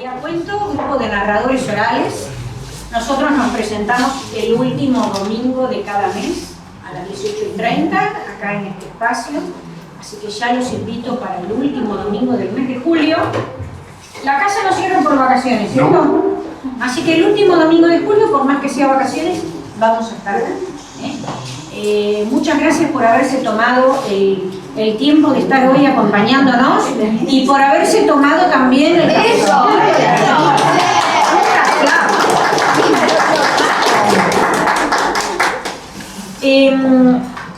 María Cuento, grupo de narradores orales. Nosotros nos presentamos el último domingo de cada mes a las 18:30 acá en este espacio, así que ya los invito para el último domingo del mes de julio. La casa no cierra por vacaciones, ¿cierto? No. Así que el último domingo de julio, por más que sea vacaciones, vamos a estar acá. Muchas gracias por haberse tomado el tiempo de estar hoy acompañándonos y por haberse tomado también el café.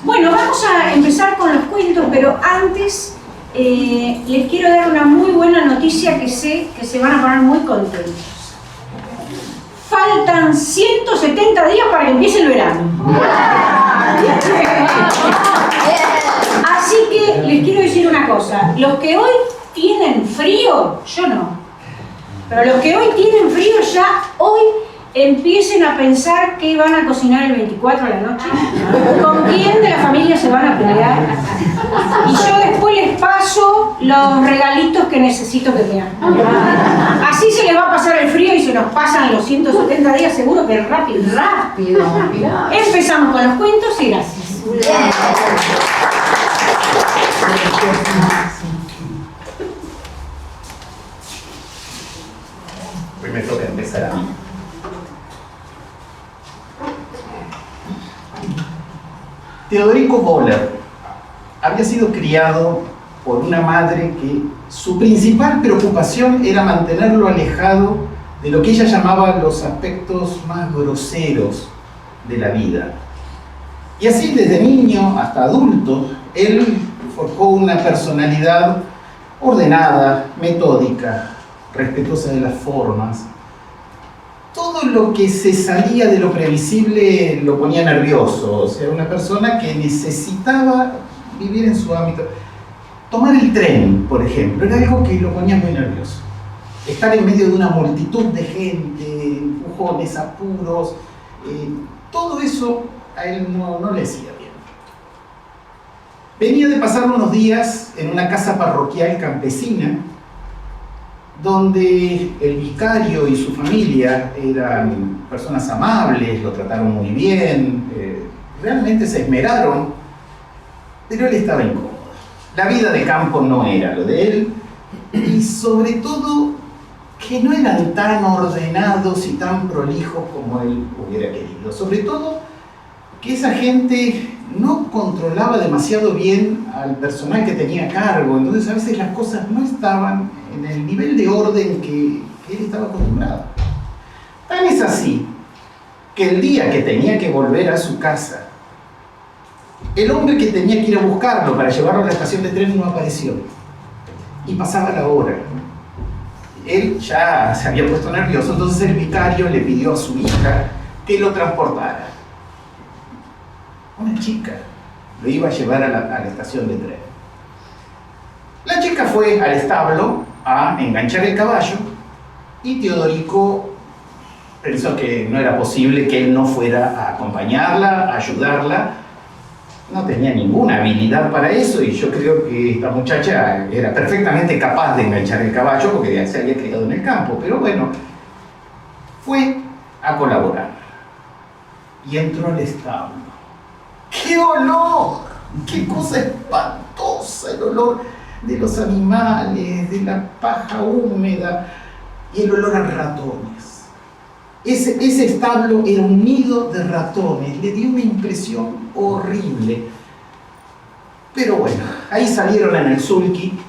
Bueno, vamos a empezar con los cuentos, pero antes les quiero dar una muy buena noticia que sé que se van a poner muy contentos. Faltan 170 días para que empiece el verano. Así que les quiero decir una cosa. Los que hoy tienen frío, yo no. Pero los que hoy tienen frío ya hoy empiecen a pensar qué van a cocinar el 24 a la noche, con quién de la familia se van a pelear. Y yo después les paso los regalitos que necesito que vean. Así se les va a pasar el frío y se nos pasan los 170 días, seguro que rápido. Empezamos con los cuentos y gracias. Hoy me toca empezar a mí. Teodorico Boller había sido criado por una madre que su principal preocupación era mantenerlo alejado de lo que ella llamaba los aspectos más groseros de la vida. Y así desde niño hasta adulto, él forjó una personalidad ordenada, metódica, respetuosa de las formas. Todo lo que se salía de lo previsible lo ponía nervioso, o sea, una persona que necesitaba vivir en su ámbito. Tomar el tren, por ejemplo, era algo que lo ponía muy nervioso. Estar en medio de una multitud de gente, empujones, apuros, todo eso a él no le hacía bien. Venía de pasar unos días en una casa parroquial campesina, donde el vicario y su familia eran personas amables, lo trataron muy bien, realmente se esmeraron, pero él estaba incómodo. La vida de campo no era lo de él, y sobre todo que no eran tan ordenados y tan prolijos como él hubiera querido. Sobre todo que esa gente no controlaba demasiado bien al personal que tenía a cargo, entonces a veces las cosas no estaban en el nivel de orden que él estaba acostumbrado. Tan es así que el día que tenía que volver a su casa, el hombre que tenía que ir a buscarlo para llevarlo a la estación de tren no apareció y pasaba la hora. Él ya se había puesto nervioso, entonces el vicario le pidió a su hija que lo transportara. Una chica lo iba a llevar a la estación de tren. La chica fue al establo a enganchar el caballo y Teodorico pensó que no era posible que él no fuera a acompañarla, a ayudarla. No tenía ninguna habilidad para eso y yo creo que esta muchacha era perfectamente capaz de enganchar el caballo porque ya se había criado en el campo, pero bueno, fue a colaborar y entró al establo. ¡Qué olor! ¡Qué cosa espantosa! El olor de los animales, de la paja húmeda y el olor a ratones. Ese establo era un nido de ratones, le dio una impresión horrible. Pero bueno, ahí salieron en el sulky,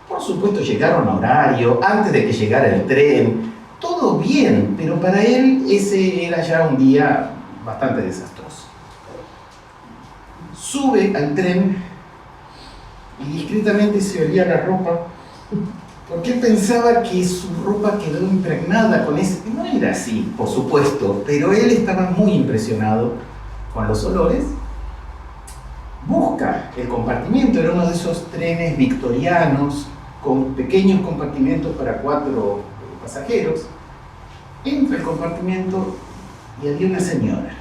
por supuesto llegaron a horario, antes de que llegara el tren, todo bien, pero para él ese era ya un día bastante desastroso. Sube al tren y discretamente se olía la ropa, porque él pensaba que su ropa quedó impregnada con ese... No era así, por supuesto, pero él estaba muy impresionado con los olores. Busca el compartimiento, era uno de esos trenes victorianos con pequeños compartimentos para 4 pasajeros. Entra al compartimento y había una señora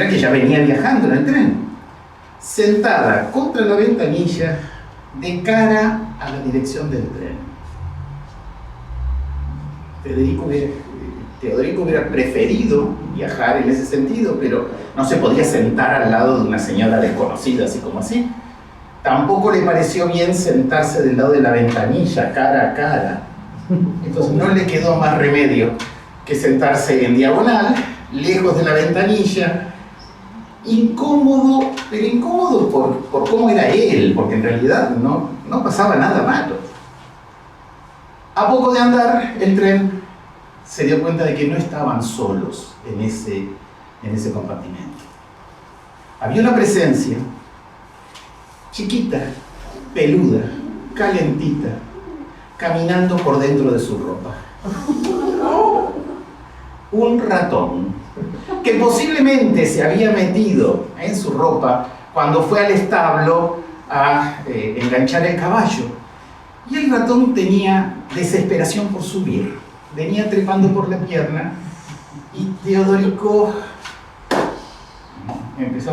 que ya venía viajando en el tren, sentada contra la ventanilla de cara a la dirección del tren. Teodorico hubiera preferido viajar en ese sentido, pero no se podía sentar al lado de una señora desconocida, así como así. Tampoco le pareció bien sentarse del lado de la ventanilla, cara a cara. Entonces no le quedó más remedio que sentarse en diagonal, lejos de la ventanilla, incómodo, pero incómodo por cómo era él, porque en realidad no pasaba nada malo. A poco de andar, el tren se dio cuenta de que no estaban solos en ese compartimento. Había una presencia chiquita, peluda, calentita, caminando por dentro de su ropa. Un ratón que posiblemente se había metido en su ropa cuando fue al establo a enganchar el caballo. Y el ratón tenía desesperación por subir. Venía trepando por la pierna y Teodorico empezó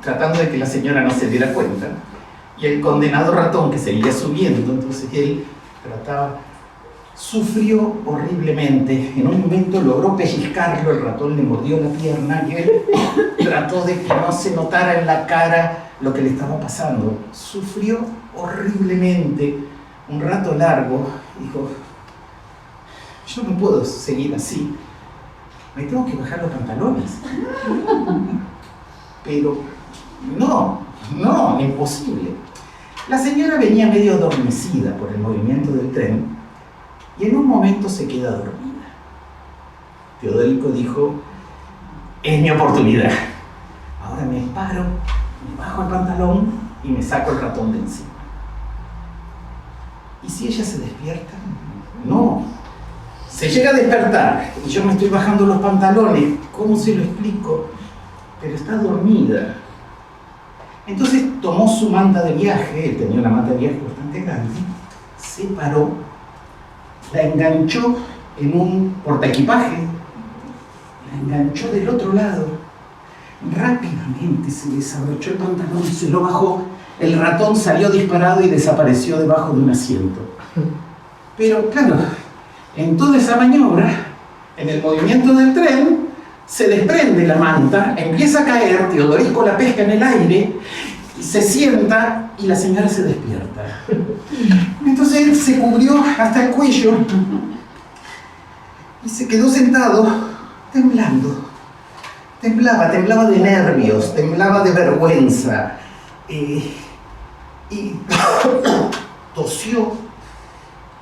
tratando de que la señora no se diera cuenta. Y el condenado ratón que seguía subiendo, entonces él sufrió horriblemente. En un momento logró pellizcarlo, el ratón le mordió la pierna y él trató de que no se notara en la cara lo que le estaba pasando. Sufrió horriblemente un rato largo. Dijo: yo no puedo seguir así, me tengo que bajar los pantalones. Pero no, imposible. La señora venía medio adormecida por el movimiento del tren y en un momento se queda dormida. Teodorico dijo: es mi oportunidad. Ahora me paro, me bajo el pantalón y me saco el ratón de encima. ¿Y si ella se despierta? No. Se llega a despertar y yo me estoy bajando los pantalones. ¿Cómo se lo explico? Pero está dormida. Entonces tomó su manta de viaje, él tenía una manta de viaje bastante grande, se paró, la enganchó en un portaequipaje, la enganchó del otro lado, rápidamente se desabrochó el pantalón, se lo bajó, el ratón salió disparado y desapareció debajo de un asiento. Pero claro, en toda esa maniobra, en el movimiento del tren, se desprende la manta, empieza a caer, Teodorico la pesca en el aire, se sienta y la señora se despierta. Entonces él se cubrió hasta el cuello y se quedó sentado temblando. Temblaba de nervios, temblaba de vergüenza. Y tosió.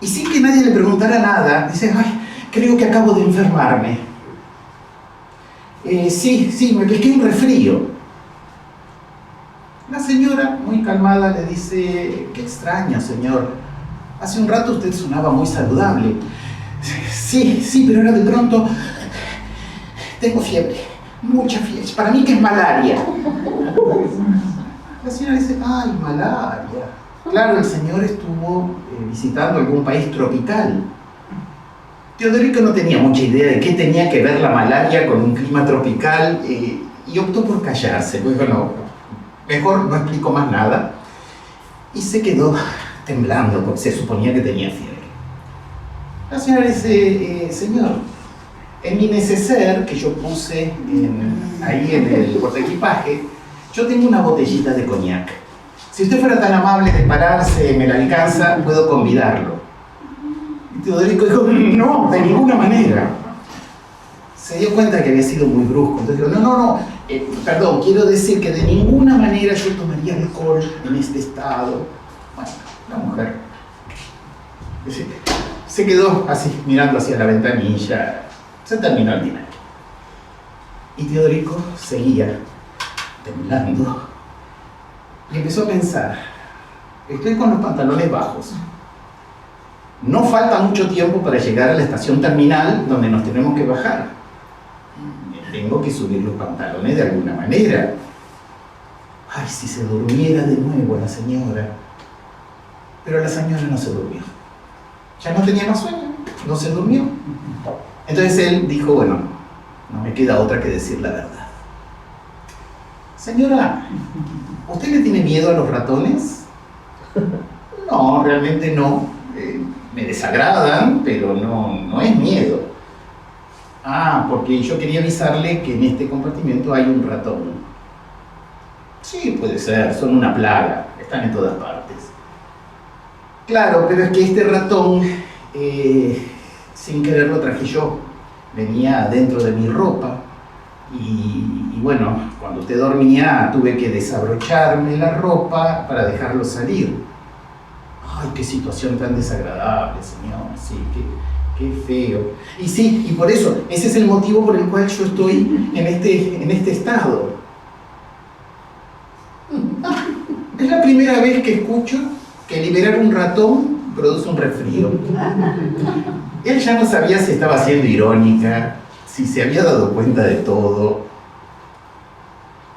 Y sin que nadie le preguntara nada, dice: ay, creo que acabo de enfermarme. Sí, me piqué un resfrío. La señora, muy calmada, le dice: qué extraño, señor. Hace un rato usted sonaba muy saludable. Sí, pero ahora de pronto tengo fiebre, mucha fiebre. Para mí que es malaria. La señora dice: ay, malaria. Claro, el señor estuvo visitando algún país tropical. Teodorico no tenía mucha idea de qué tenía que ver la malaria con un clima tropical y optó por callarse. Pues bueno, mejor no explico más nada. Y se quedó temblando porque se suponía que tenía fiebre. La señora dice: señor, en mi neceser que yo puse ahí en el portaequipaje, yo tengo una botellita de coñac. Si usted fuera tan amable de pararse, me la alcanza, puedo convidarlo. Y Teodorico dijo: no, de ninguna manera. Se dio cuenta que había sido muy brusco. Entonces dijo: no, perdón, quiero decir que de ninguna manera yo tomaría alcohol en este estado. Bueno, la mujer se quedó así, mirando hacia la ventanilla. Se terminó el dinero. Y Teodorico seguía temblando. Y empezó a pensar: estoy con los pantalones bajos. No falta mucho tiempo para llegar a la estación terminal donde nos tenemos que bajar. Tengo que subir los pantalones de alguna manera. Ay, si se durmiera de nuevo la señora. Pero la señora no se durmió. Ya no tenía más sueño, no se durmió. Entonces él dijo: bueno, no me queda otra que decir la verdad. Señora, ¿usted le tiene miedo a los ratones? No, realmente no. me desagradan, pero no es miedo. Ah, porque yo quería avisarle que en este compartimento hay un ratón. Sí, puede ser, son una plaga, están en todas partes. Claro, pero es que este ratón, sin querer lo traje yo. Venía dentro de mi ropa y bueno, cuando usted dormía tuve que desabrocharme la ropa para dejarlo salir. Ay, qué situación tan desagradable, señor, sí, qué feo. Y sí, y por eso, ese es el motivo por el cual yo estoy en este estado. Es la primera vez que escucho que liberar un ratón produce un resfrío. Él ya no sabía si estaba siendo irónica, si se había dado cuenta de todo.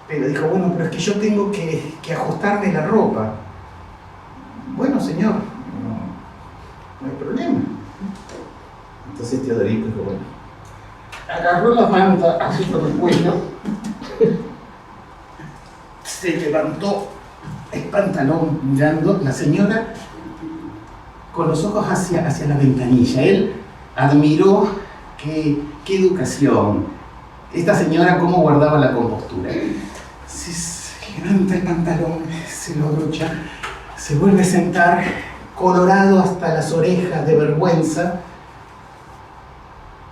Pero dijo, bueno, pero es que yo tengo que ajustarme la ropa. Bueno, señor, no hay problema. Entonces Teodorico dijo, bueno, agarró la manta así por el cuello, se levantó el pantalón mirando, la señora con los ojos hacia la ventanilla. Él admiró qué educación. Esta señora cómo guardaba la compostura. Se levanta el pantalón, se lo abrocha, se vuelve a sentar, colorado hasta las orejas de vergüenza.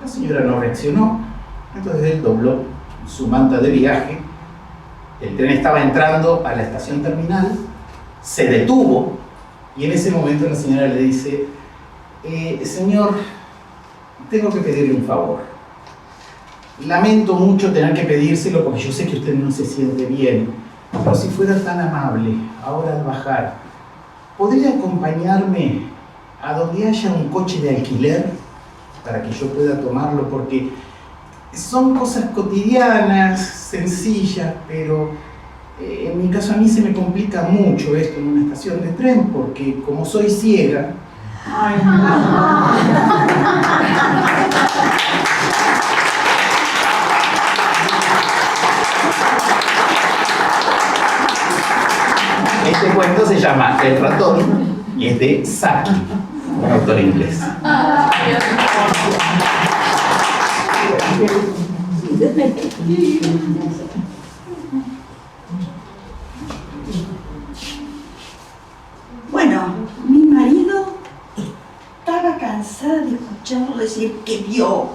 La señora no reaccionó, entonces él dobló su manta de viaje. El tren estaba entrando a la estación terminal, se detuvo y en ese momento la señora le dice, señor, tengo que pedirle un favor. Lamento mucho tener que pedírselo porque yo sé que usted no se siente bien, pero si fuera tan amable, ahora al bajar, ¿podría acompañarme a donde haya un coche de alquiler para que yo pueda tomarlo? Porque son cosas cotidianas, sencillas, pero en mi caso a mí se me complica mucho esto en una estación de tren, porque como soy ciega... Ay, este cuento se llama El ratón y es de Saki, un autor inglés. Bueno, mi marido estaba cansada de escucharlo decir que vio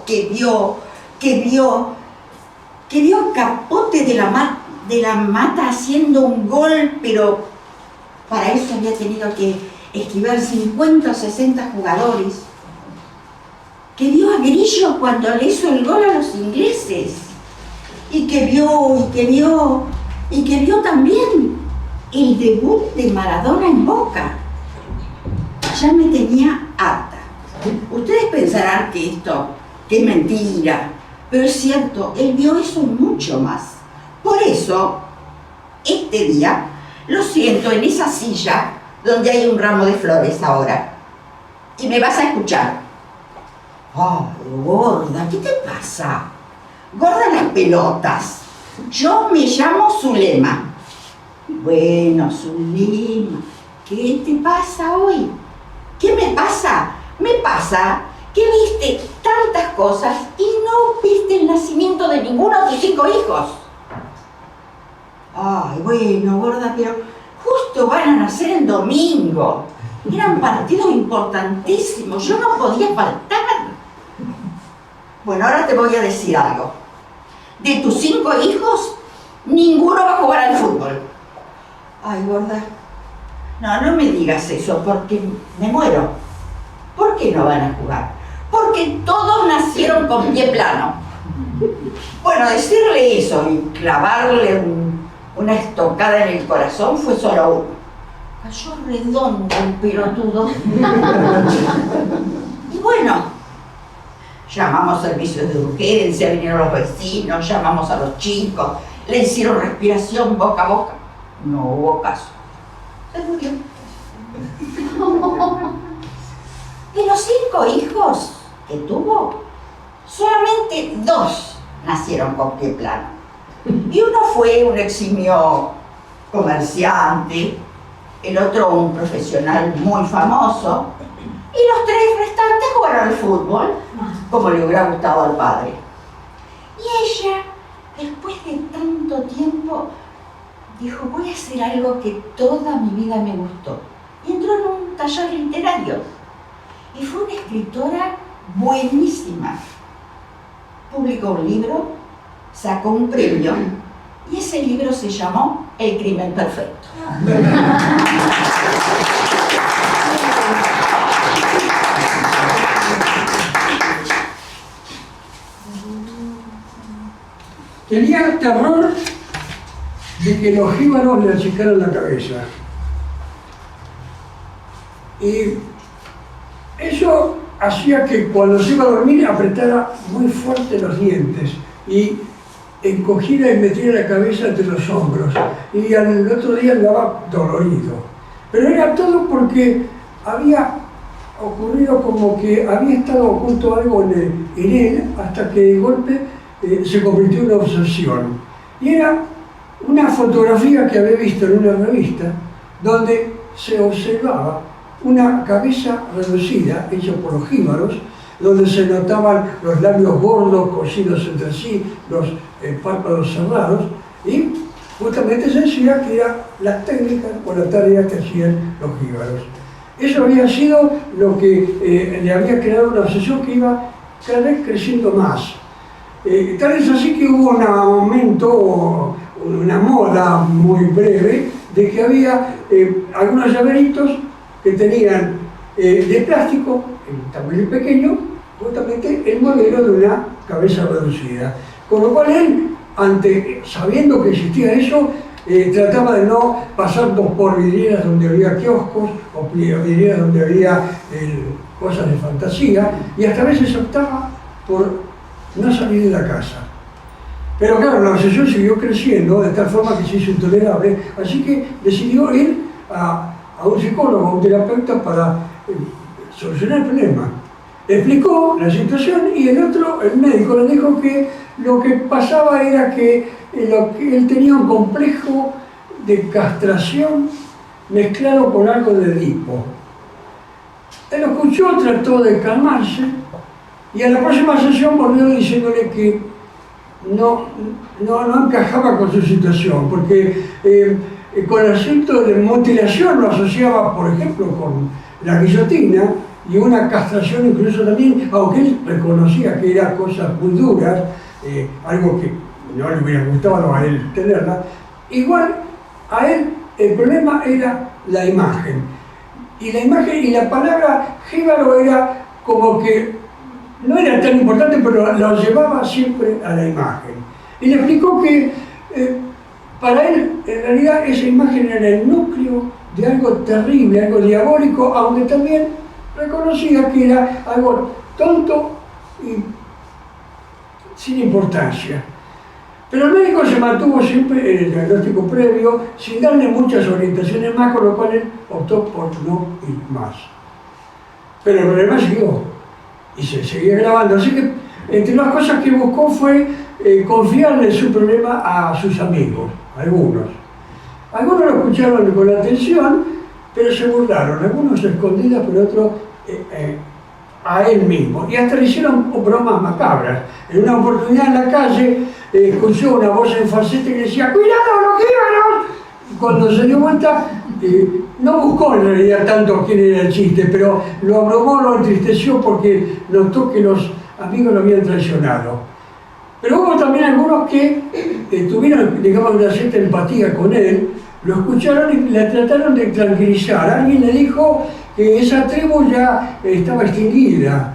Capote de la Mata haciendo un gol, pero para eso había tenido que esquivar 50 o 60 jugadores. Que vio a Grillo cuando le hizo el gol a los ingleses. Y que vio también el debut de Maradona en Boca. Ya me tenía harta. Ustedes pensarán que es mentira, pero es cierto, él vio eso y mucho más. Por eso, este día, lo siento en esa silla donde hay un ramo de flores ahora. Y me vas a escuchar. ¡Oh, gorda! ¿Qué te pasa? Gorda las pelotas. Yo me llamo Zulema. Bueno, Zulema, ¿qué te pasa hoy? ¿Qué me pasa? Me pasa que viste tantas cosas y no viste el nacimiento de ninguno de tus 5 hijos. Ay, bueno, gorda, pero justo van a nacer el domingo. Eran partidos importantísimos, yo no podía faltar. Bueno, ahora te voy a decir algo. De tus 5 hijos, ninguno va a jugar al fútbol. Ay, gorda, no me digas eso porque me muero. ¿Por qué no van a jugar? Porque todos nacieron con pie plano. Bueno, decirle eso y clavarle una estocada en el corazón fue solo uno. Cayó redondo el pelotudo. Y bueno, llamamos servicios de urgencia, vinieron los vecinos, llamamos a los chicos, le hicieron respiración boca a boca. No hubo caso. Se murió. De los 5 hijos que tuvo, solamente 2 nacieron con pie plano. Y uno fue un eximio comerciante, el otro un profesional muy famoso, Y los 3 restantes jugaron al fútbol, como le hubiera gustado al padre. Y ella, después de tanto tiempo, dijo, voy a hacer algo que toda mi vida me gustó. Y entró en un taller literario. Y fue una escritora buenísima. Publicó un libro, sacó un premio, y ese libro se llamó El crimen perfecto. Tenía terror de que los jíbaros le achicaran la cabeza. Y eso hacía que cuando se iba a dormir apretara muy fuerte los dientes y encogiera y metiera la cabeza entre los hombros. Y al otro día andaba dolorido. Pero era todo porque había ocurrido como que había estado oculto algo en él hasta que de golpe se convirtió en una obsesión. Y era una fotografía que había visto en una revista donde se observaba una cabeza reducida, hecha por los jíbaros, donde se notaban los labios gordos, cosidos entre sí, los párpados cerrados, y justamente se decía que eran las técnicas o las tareas que hacían los jíbaros. Eso había sido lo que le había creado una obsesión que iba cada vez creciendo más. Tal es así que hubo un aumento, una moda muy breve, de que había algunos llaveritos que tenían de plástico, en tamaño pequeño, justamente el modelo de una cabeza reducida. Con lo cual él, sabiendo que existía eso, trataba de no pasar por vidrieras donde había kioscos o vidrieras donde había cosas de fantasía, y hasta a veces optaba por no salir de la casa. Pero claro, la obsesión siguió creciendo de tal forma que se hizo intolerable, así que decidió ir a un psicólogo, a un terapeuta para solucionar el problema. Explicó la situación y el médico le dijo que lo que pasaba era que él tenía un complejo de castración mezclado con algo de Edipo. Él lo escuchó, trató de calmarse y a la próxima sesión volvió diciéndole que no encajaba con su situación, porque con el asunto de mutilación lo asociaba, por ejemplo, con la guillotina y una castración incluso también, aunque él reconocía que eran cosas muy duras, algo que no le hubiera gustado a él tenerla. Igual a él el problema era la imagen. Y la imagen y la palabra jíbaro era como que no era tan importante, pero lo llevaba siempre a la imagen. Y le explicó que para él, en realidad, esa imagen era el núcleo de algo terrible, algo diabólico, aunque también reconocía que era algo tonto y sin importancia. Pero el médico se mantuvo siempre en el diagnóstico previo, sin darle muchas orientaciones más, con lo cual él optó por no ir más. Pero el problema siguió, y se seguía grabando. Así que, entre las cosas que buscó fue confiarle su problema a sus amigos, algunos. Algunos lo escucharon con atención, pero se burlaron, algunos escondidas, pero otros a él mismo. Y hasta le hicieron bromas macabras. En una oportunidad en la calle, escuchó una voz en falsete que decía ¡cuidado, los jíbaros! Y cuando se dio vuelta, no buscó en realidad tanto quién era el chiste, pero lo abrumó, lo entristeció porque notó que los amigos lo habían traicionado. Pero hubo también algunos que tuvieron, digamos, una cierta empatía con él, lo escucharon y le trataron de tranquilizar. Alguien le dijo que esa tribu ya estaba extinguida.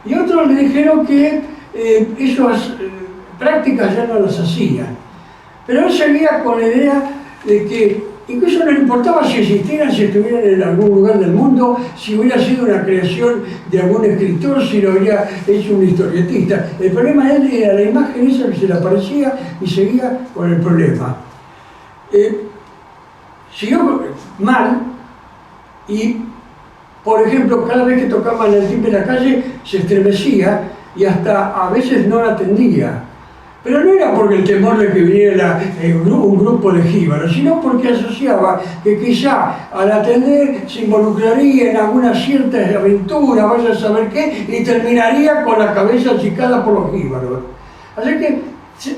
Y otros le dijeron que esas prácticas ya no las hacían. Pero él seguía con la idea de que incluso no le importaba si existieran, si estuvieran en algún lugar del mundo, si hubiera sido una creación de algún escritor, si lo había hecho un historietista. El problema de él era la imagen esa que se le aparecía y seguía con el problema. Siguió mal y, por ejemplo, cada vez que tocaban el timbre en la calle se estremecía y hasta a veces no la atendía. Pero no era porque el temor de que viniera un grupo de jíbaros, sino porque asociaba que quizá al atender se involucraría en alguna cierta aventura, vaya a saber qué, y terminaría con la cabeza achicada por los jíbaros. Así que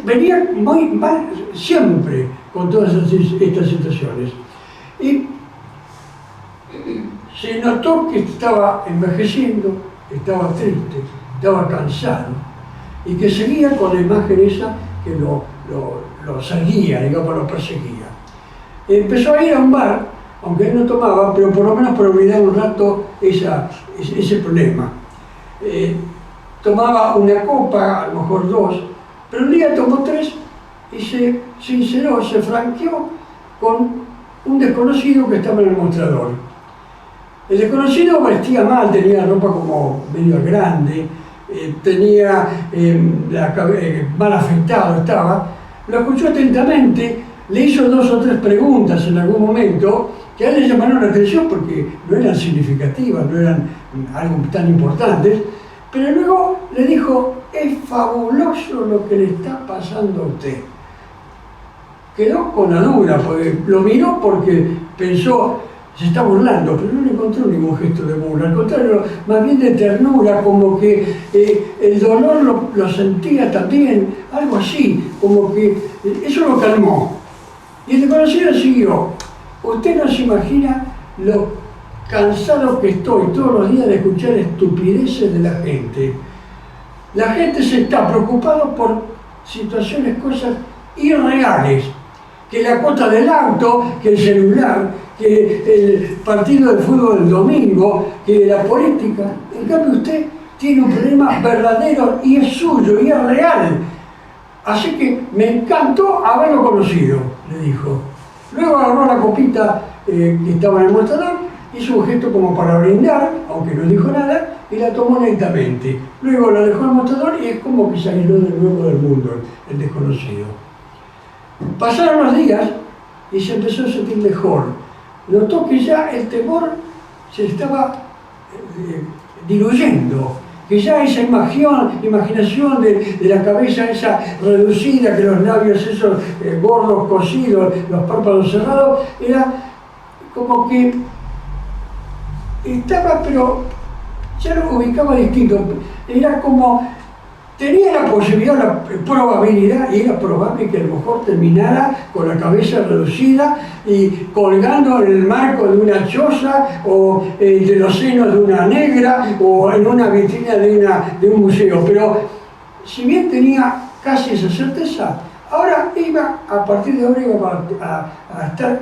venía muy mal siempre con todas estas situaciones. Y se notó que estaba envejeciendo, estaba triste, estaba cansado, y que seguía con la imagen esa que lo seguía, digamos, lo perseguía. Empezó a ir a un bar, aunque él no tomaba, pero por lo menos para olvidar un rato ese problema. Tomaba una copa, a lo mejor dos, pero un día tomó 3 y se sinceró, se franqueó con un desconocido que estaba en el mostrador. El desconocido vestía mal, tenía ropa como medio grande, tenía la cabeza mal afeitado estaba. Lo escuchó atentamente, le hizo 2 o 3 preguntas en algún momento que a él le llamaron la atención porque no eran significativas, no eran algo tan importantes, pero luego le dijo: es fabuloso lo que le está pasando a usted. Quedó con la duda, porque lo miró porque pensó, se está burlando, pero no le encontró ningún gesto de burla, al contrario, más bien de ternura, como que el dolor lo sentía también, algo así, como que eso lo calmó. Y el desconocido siguió: usted no se imagina lo cansado que estoy todos los días de escuchar estupideces de la gente. La gente se está preocupada por situaciones, cosas irreales, que la cuota del auto, que el celular, que el partido de fútbol del domingo, que la política. En cambio usted tiene un problema verdadero y es suyo y es real. Así que me encantó haberlo conocido, le dijo. Luego agarró la copita que estaba en el mostrador, hizo un gesto como para brindar, aunque no dijo nada, y la tomó lentamente. Luego la dejó en el mostrador y es como que salió de nuevo del mundo el desconocido. Pasaron los días y se empezó a sentir mejor. Notó que ya el temor se estaba diluyendo, que ya esa imaginación de la cabeza esa reducida, que los labios esos gordos, cosidos, los párpados cerrados, era como que estaba, pero ya lo ubicaba distinto. Era como, tenía la posibilidad, la probabilidad, y era probable que a lo mejor terminara con la cabeza reducida y colgando en el marco de una choza o de los senos de una negra o en una vitrina de un museo. Pero si bien tenía casi esa certeza, ahora iba, a partir de ahora iba a estar,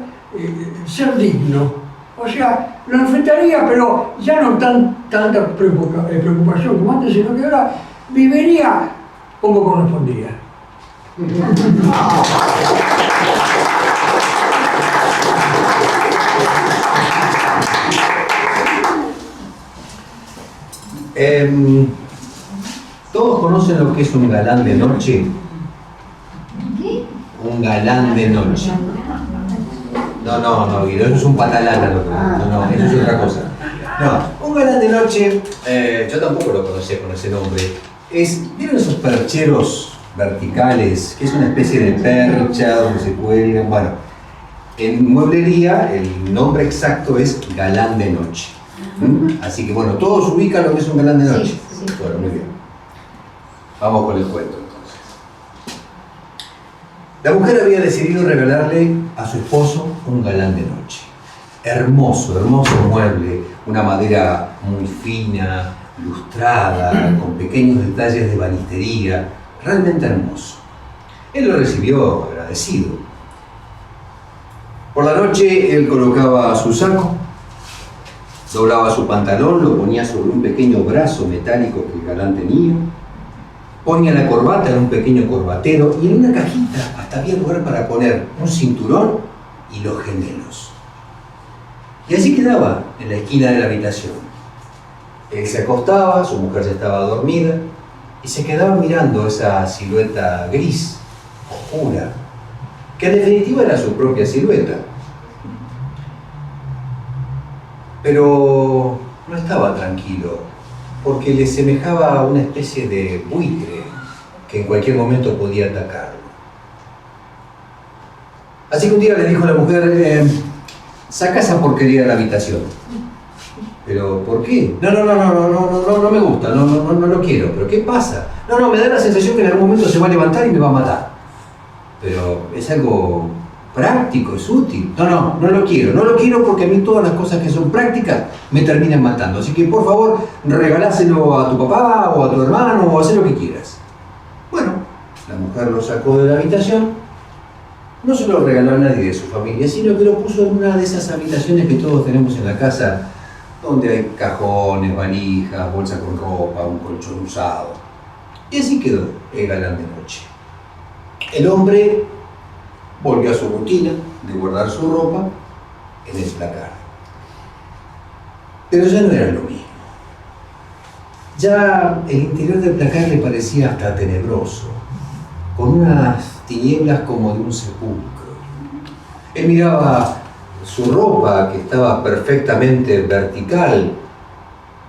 ser digno. O sea, lo enfrentaría, pero ya no tanta preocupación como antes, sino que ahora viviría como correspondía. ¿Todos conocen lo que es un galán de noche? Un galán de noche. No, Guido, eso es un patalana, no, eso es otra cosa. No, un galán de noche, yo tampoco lo conocía con ese nombre. ¿Vieron esos percheros verticales? Que es una especie de percha donde se cuelgan. Bueno, en mueblería el nombre exacto es galán de noche. Así que bueno, todos ubican lo que es un galán de noche. Sí. Bueno, muy bien. Vamos con el cuento entonces. La mujer había decidido regalarle a su esposo un galán de noche. Hermoso mueble, una madera muy fina, lustrada, con pequeños detalles de banistería, realmente hermoso. Él lo recibió agradecido. Por la noche él colocaba su saco, doblaba su pantalón, lo ponía sobre un pequeño brazo metálico que el galán tenía, ponía la corbata en un pequeño corbatero y en una cajita hasta había lugar para poner un cinturón y los gemelos. Y allí quedaba, en la esquina de la habitación. Él se acostaba, su mujer ya estaba dormida y se quedaba mirando esa silueta gris, oscura, que en definitiva era su propia silueta. Pero no estaba tranquilo, porque le semejaba una especie de buitre que en cualquier momento podía atacarlo. Así que un día le dijo a la mujer, saca esa porquería de la habitación. ¿Pero por qué? No me gusta, no lo quiero. ¿Pero qué pasa? No, me da la sensación que en algún momento se va a levantar y me va a matar. Pero es algo práctico, es útil. No lo quiero porque a mí todas las cosas que son prácticas me terminan matando. Así que por favor, regaláselo a tu papá o a tu hermano o haz lo que quieras. Bueno, la mujer lo sacó de la habitación. No se lo regaló a nadie de su familia, sino que lo puso en una de esas habitaciones que todos tenemos en la casa, donde hay cajones, valijas, bolsa con ropa, un colchón usado. Y así quedó el galán de noche. El hombre volvió a su rutina de guardar su ropa en el placar. Pero ya no era lo mismo. Ya el interior del placar le parecía hasta tenebroso, con unas tinieblas como de un sepulcro. Él miraba su ropa, que estaba perfectamente vertical,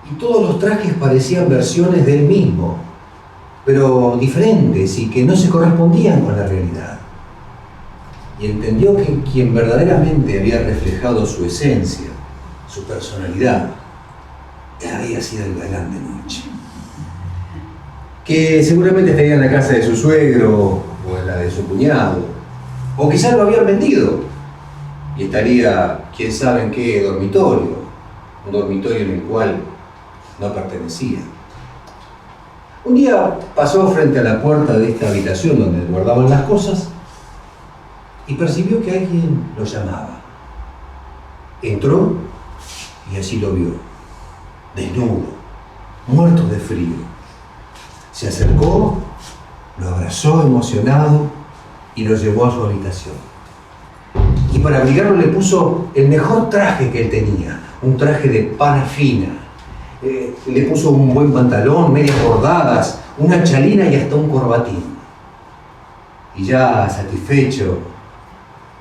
y todos los trajes parecían versiones de él mismo, pero diferentes y que no se correspondían con la realidad. Y entendió que quien verdaderamente había reflejado su esencia, su personalidad, había sido el galán de noche, que seguramente estaría en la casa de su suegro o en la de su cuñado, o quizás lo habían vendido y estaría quién sabe en qué dormitorio, un dormitorio en el cual no pertenecía. Un día pasó frente a la puerta de esta habitación donde guardaban las cosas y percibió que alguien lo llamaba. Entró y así lo vio, desnudo, muerto de frío. Se acercó, lo abrazó emocionado y lo llevó a su habitación. Y para abrigarlo le puso el mejor traje que él tenía, un traje de pana fina. Le puso un buen pantalón, medias bordadas, una chalina y hasta un corbatín. Y ya satisfecho,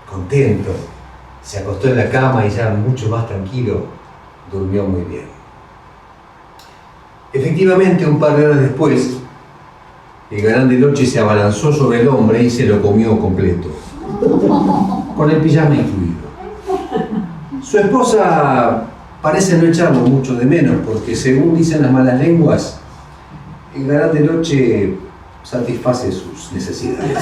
contento, se acostó en la cama y ya mucho más tranquilo, durmió muy bien. Efectivamente, un par de horas después, el galán de noche se abalanzó sobre el hombre y se lo comió completo, con el pijama incluido. Su esposa parece no echarlo mucho de menos, porque según dicen las malas lenguas, el galán de noche satisface sus necesidades.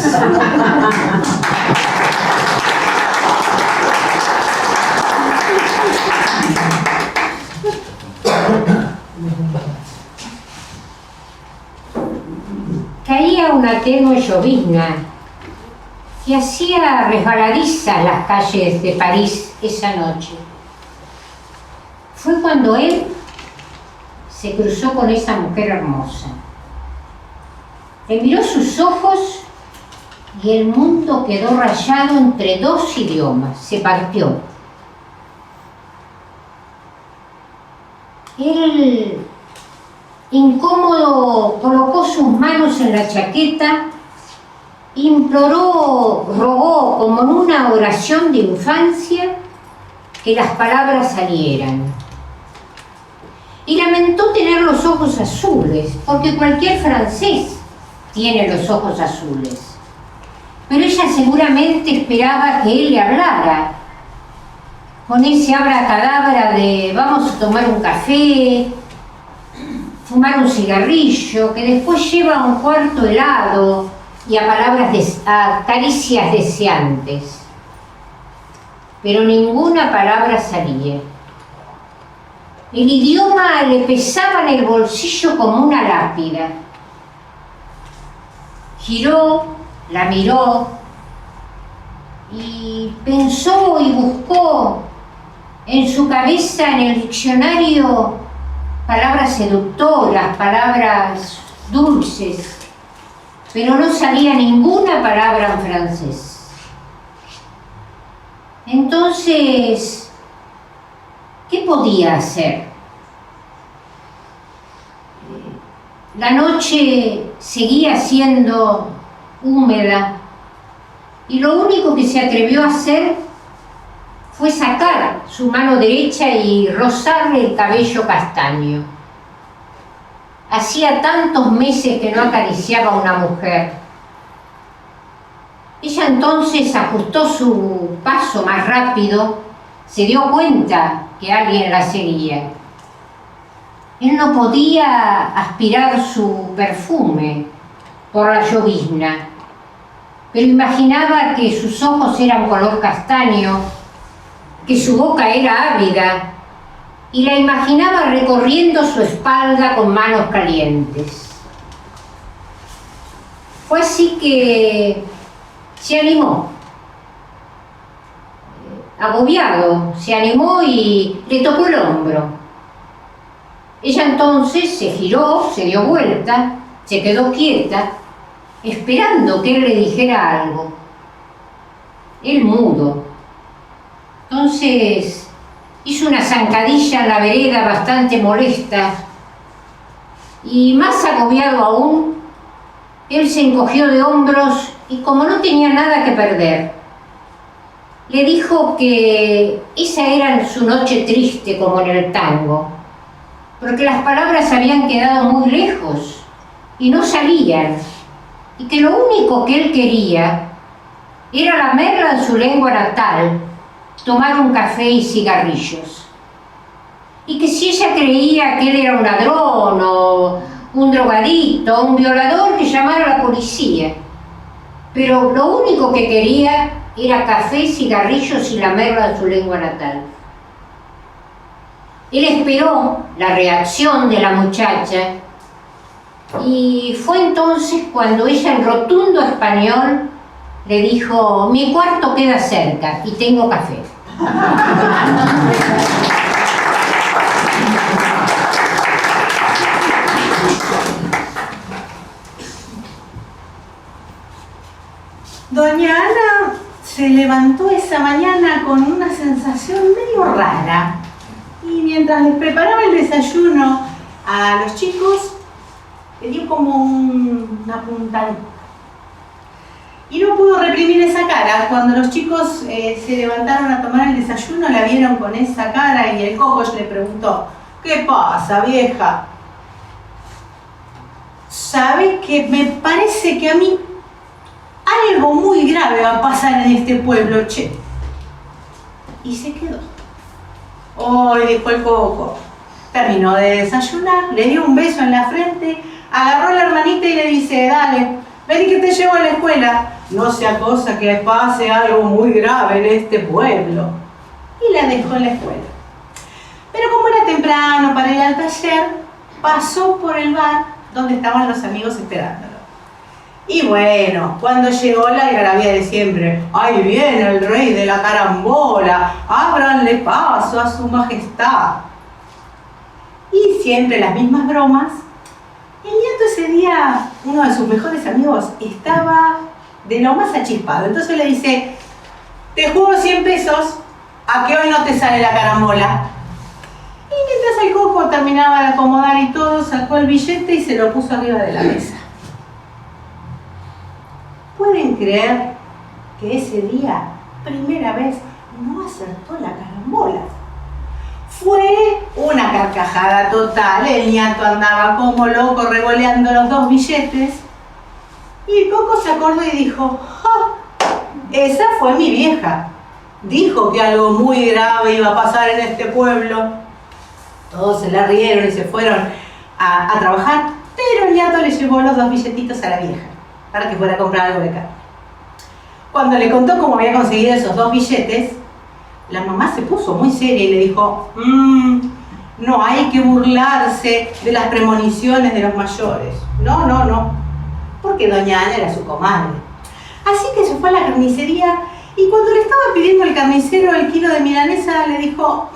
Caía una tenue llovizna que hacía resbaladizas las calles de París esa noche. Fue cuando él se cruzó con esa mujer hermosa. Le miró sus ojos y el mundo quedó rayado entre dos idiomas, se partió. Él, incómodo, colocó sus manos en la chaqueta, imploró, rogó como en una oración de infancia que las palabras salieran. Y lamentó tener los ojos azules, porque cualquier francés tiene los ojos azules. Pero ella seguramente esperaba que él le hablara, con ese abracadabra de vamos a tomar un café, fumar un cigarrillo, que después lleva a un cuarto helado y a a caricias deseantes. Pero ninguna palabra salía. El idioma le pesaba en el bolsillo como una lápida. Giró, la miró y pensó y buscó en su cabeza, en el diccionario, palabras seductoras, palabras dulces, pero no salía ninguna palabra en francés. Entonces, ¿qué podía hacer? La noche seguía siendo húmeda y lo único que se atrevió a hacer fue sacar su mano derecha y rozarle el cabello castaño. hacía tantos meses que no acariciaba a una mujer. Ella entonces ajustó su paso más rápido, se dio cuenta que alguien la seguía. Él no podía aspirar su perfume por la llovizna, pero imaginaba que sus ojos eran color castaño, que su boca era ávida, y la imaginaba recorriendo su espalda con manos calientes. Fue así que se animó. Agobiado, se animó y le tocó el hombro. Ella entonces se giró, se dio vuelta, se quedó quieta, esperando que él le dijera algo. Él mudo. Entonces hizo una zancadilla en la vereda bastante molesta y, más agobiado aún, él se encogió de hombros y, como no tenía nada que perder, le dijo que esa era su noche triste como en el tango, porque las palabras habían quedado muy lejos y no salían, y que lo único que él quería era lamerla en su lengua natal, tomar un café y cigarrillos. Y que si ella creía que él era un ladrón o un drogadicto o un violador, que llamara a la policía. Pero lo único que quería era café, cigarrillos y lamerla en su lengua natal. Él esperó la reacción de la muchacha y fue entonces cuando ella, en rotundo español, le dijo: mi cuarto queda cerca y tengo café. Doña Ana se levantó esa mañana con una sensación medio rara y mientras les preparaba el desayuno a los chicos le dio como una puntadita. Y no pudo reprimir esa cara. Cuando los chicos se levantaron a tomar el desayuno, la vieron con esa cara y el Coco le preguntó: ¿qué pasa, vieja? ¿Sabe que me parece que a mí algo muy grave va a pasar en este pueblo, che? Y se quedó. Hoy, dijo el Coco. Terminó de desayunar, le dio un beso en la frente, agarró a la hermanita y le dice: dale, ven que te llevo a la escuela. No sea cosa que pase algo muy grave en este pueblo. Y la dejó en la escuela. Pero como era temprano para ir al taller, pasó por el bar donde estaban los amigos esperándolo. Y bueno, cuando llegó, la algarabía de siempre: ahí viene el rey de la carambola, ábranle paso a su majestad. Y siempre las mismas bromas. El nieto ese día, uno de sus mejores amigos, estaba de lo más achispado. Entonces le dice: te juego 100 pesos a que hoy no te sale la carambola. Y mientras el Coco terminaba de acomodar y todo, sacó el billete y se lo puso arriba de la mesa. ¿Pueden creer que ese día, primera vez, no acertó la carambola? Fue una carcajada total. El ñato andaba como loco revoleando los 2 billetes. Y el Coco se acordó y dijo: ¡ja! Esa fue mi vieja. Dijo que algo muy grave iba a pasar en este pueblo. Todos se la rieron y se fueron a trabajar. Pero el ñato le llevó los 2 billetitos a la vieja para que fuera a comprar algo de carne. Cuando le contó cómo había conseguido esos 2 billetes, la mamá se puso muy seria y le dijo: no hay que burlarse de las premoniciones de los mayores. No, no, no. Porque doña Ana era su comadre. Así que se fue a la carnicería y cuando le estaba pidiendo al carnicero el kilo de milanesa, le dijo: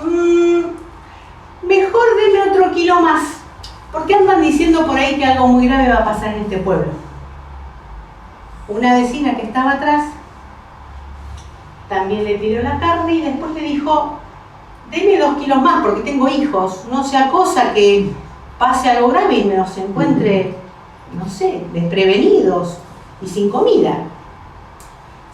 mejor deme otro kilo más, porque andan diciendo por ahí que algo muy grave va a pasar en este pueblo. Una vecina que estaba atrás también le pidió la carne y después le dijo: deme 2 kilos más porque tengo hijos, no sea cosa que pase algo grave y nos encuentre, no sé, desprevenidos y sin comida.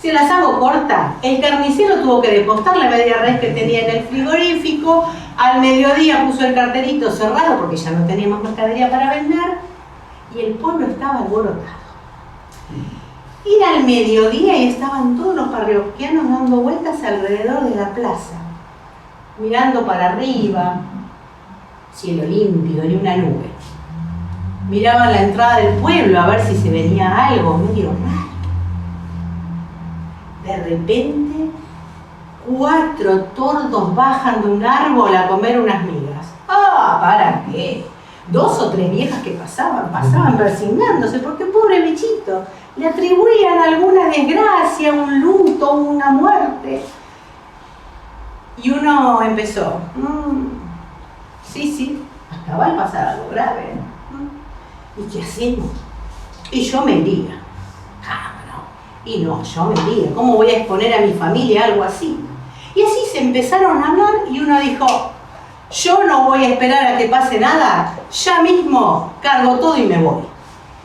Si las hago corta, el carnicero tuvo que depostar la media res que tenía en el frigorífico, al mediodía puso el carterito cerrado porque ya no teníamos mercadería para vender y el pueblo estaba alborotado. Era al mediodía y estaban todos los parroquianos dando vueltas alrededor de la plaza, mirando para arriba, cielo limpio, ni una nube. Miraban la entrada del pueblo a ver si se venía algo medio raro. De repente, 4 tordos bajan de un árbol a comer unas migas. ¡Ah! ¿Para qué? 2 o 3 viejas que pasaban persignándose, porque pobre bichito, le atribuían alguna desgracia, un luto, una muerte. Y uno empezó, sí, acá va a pasar algo grave. ¿Y qué hacemos? Y yo me iría. Y no, yo me iría. ¿Cómo voy a exponer a mi familia a algo así? Y así se empezaron a hablar y uno dijo, yo no voy a esperar a que pase nada, ya mismo cargo todo y me voy.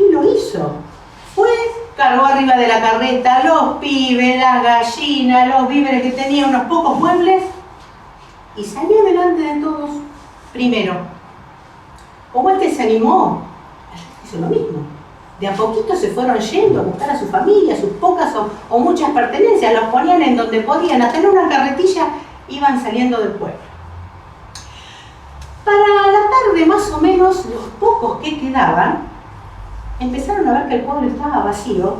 Y lo hizo. Fue, cargó arriba de la carreta los pibes, las gallinas, los víveres que tenía, unos pocos muebles, y salió delante de todos. Primero, como este se animó, hizo lo mismo. De a poquito se fueron yendo a buscar a su familia, sus pocas o muchas pertenencias, los ponían en donde podían, hasta en una carretilla iban saliendo del pueblo. Para la tarde más o menos, los pocos que quedaban empezaron a ver que el pueblo estaba vacío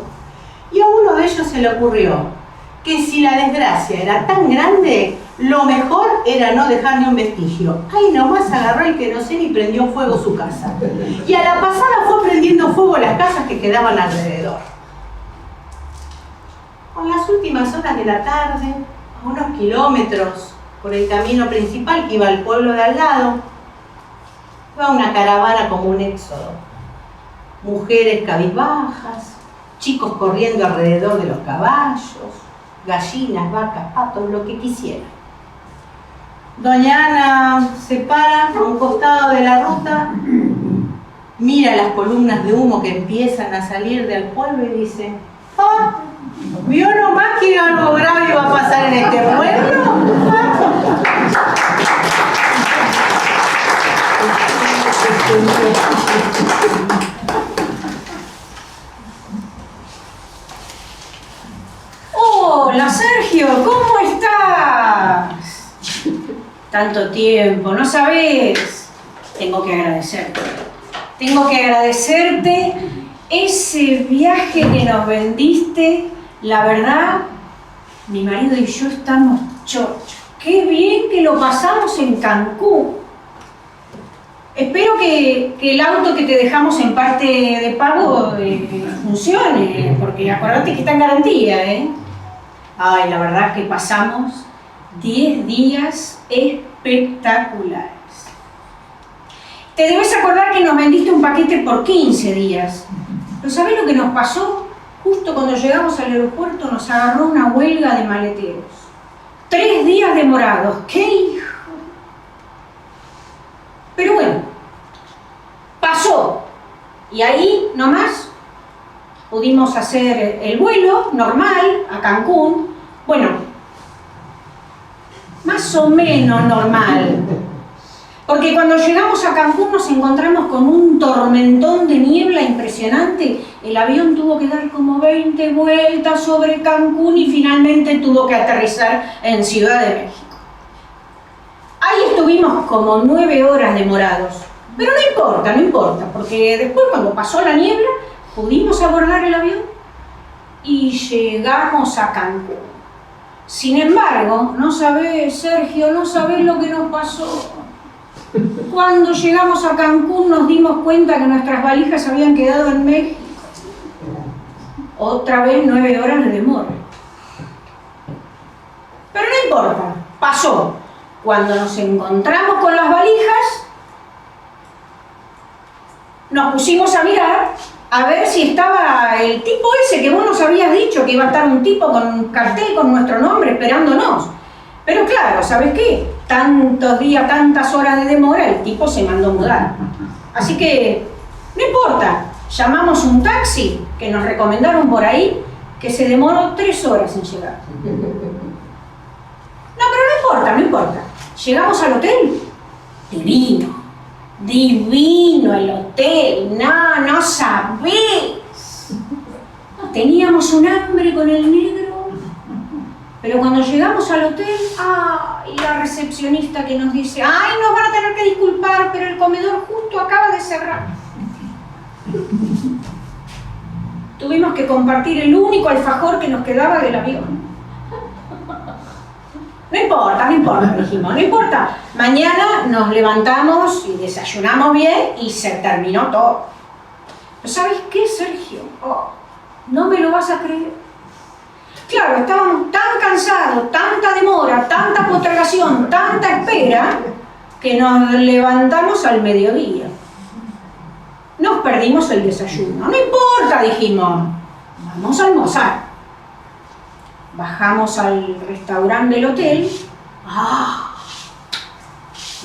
y a uno de ellos se le ocurrió que si la desgracia era tan grande, lo mejor era no dejar ni un vestigio. Ahí nomás agarró el queroseno y prendió fuego su casa. Y a la pasada fue prendiendo fuego las casas que quedaban alrededor. Con las últimas horas de la tarde, a unos kilómetros por el camino principal que iba al pueblo de al lado, iba una caravana como un éxodo. Mujeres cabizbajas, chicos corriendo alrededor de los caballos, gallinas, vacas, patos, lo que quisiera. Doña Ana se para a un costado de la ruta, mira las columnas de humo que empiezan a salir del pueblo y dice, ¡ah! ¿Vio nomás que algo grave iba a pasar en este pueblo? Hola Sergio, ¿cómo estás? Tanto tiempo, ¿no sabes? Tengo que agradecerte. Tengo que agradecerte ese viaje que nos vendiste. La verdad, mi marido y yo estamos chochos. Qué bien que lo pasamos en Cancún. Espero que el auto que te dejamos en parte de pago funcione, porque acordate que está en garantía, ¿eh? Ay, la verdad que pasamos 10 días espectaculares. Te debes acordar que nos vendiste un paquete por 15 días. ¿Pero sabés lo que nos pasó? Justo cuando llegamos al aeropuerto nos agarró una huelga de maleteros. 3 días demorados. ¡Qué hijo! Pero bueno, pasó. Y ahí nomás pudimos hacer el vuelo normal a Cancún. Bueno, más o menos normal. Porque cuando llegamos a Cancún nos encontramos con un tormentón de niebla impresionante. El avión tuvo que dar como 20 vueltas sobre Cancún y finalmente tuvo que aterrizar en Ciudad de México. Ahí estuvimos como 9 horas demorados. Pero no importa, porque después cuando pasó la niebla pudimos abordar el avión y llegamos a Cancún. Sin embargo, no sabés, Sergio, no sabés lo que nos pasó. Cuando llegamos a Cancún nos dimos cuenta que nuestras valijas habían quedado en México. Otra vez 9 horas de demora. Pero no importa, pasó. Cuando nos encontramos con las valijas, nos pusimos a mirar a ver si estaba el tipo ese que vos nos habías dicho que iba a estar un tipo con un cartel con nuestro nombre esperándonos. Pero claro, ¿sabes qué? Tantos días, tantas horas de demora, el tipo se mandó mudar. Así que, no importa, llamamos un taxi que nos recomendaron por ahí que se demoró 3 horas en llegar. No, pero no importa. Llegamos al hotel, divino el hotel, no sabés. Teníamos un hambre con el negro, pero cuando llegamos al hotel, y la recepcionista que nos dice, nos van a tener que disculpar, pero el comedor justo acaba de cerrar. Tuvimos que compartir el único alfajor que nos quedaba del avión. No importa, dijimos, no importa. Mañana nos levantamos y desayunamos bien y se terminó todo. ¿Pero sabes qué, Sergio? No me lo vas a creer. Claro, estábamos tan cansados, tanta demora, tanta postergación, tanta espera, que nos levantamos al mediodía. Nos perdimos el desayuno. No importa, dijimos, vamos a almorzar. Bajamos al restaurante del hotel.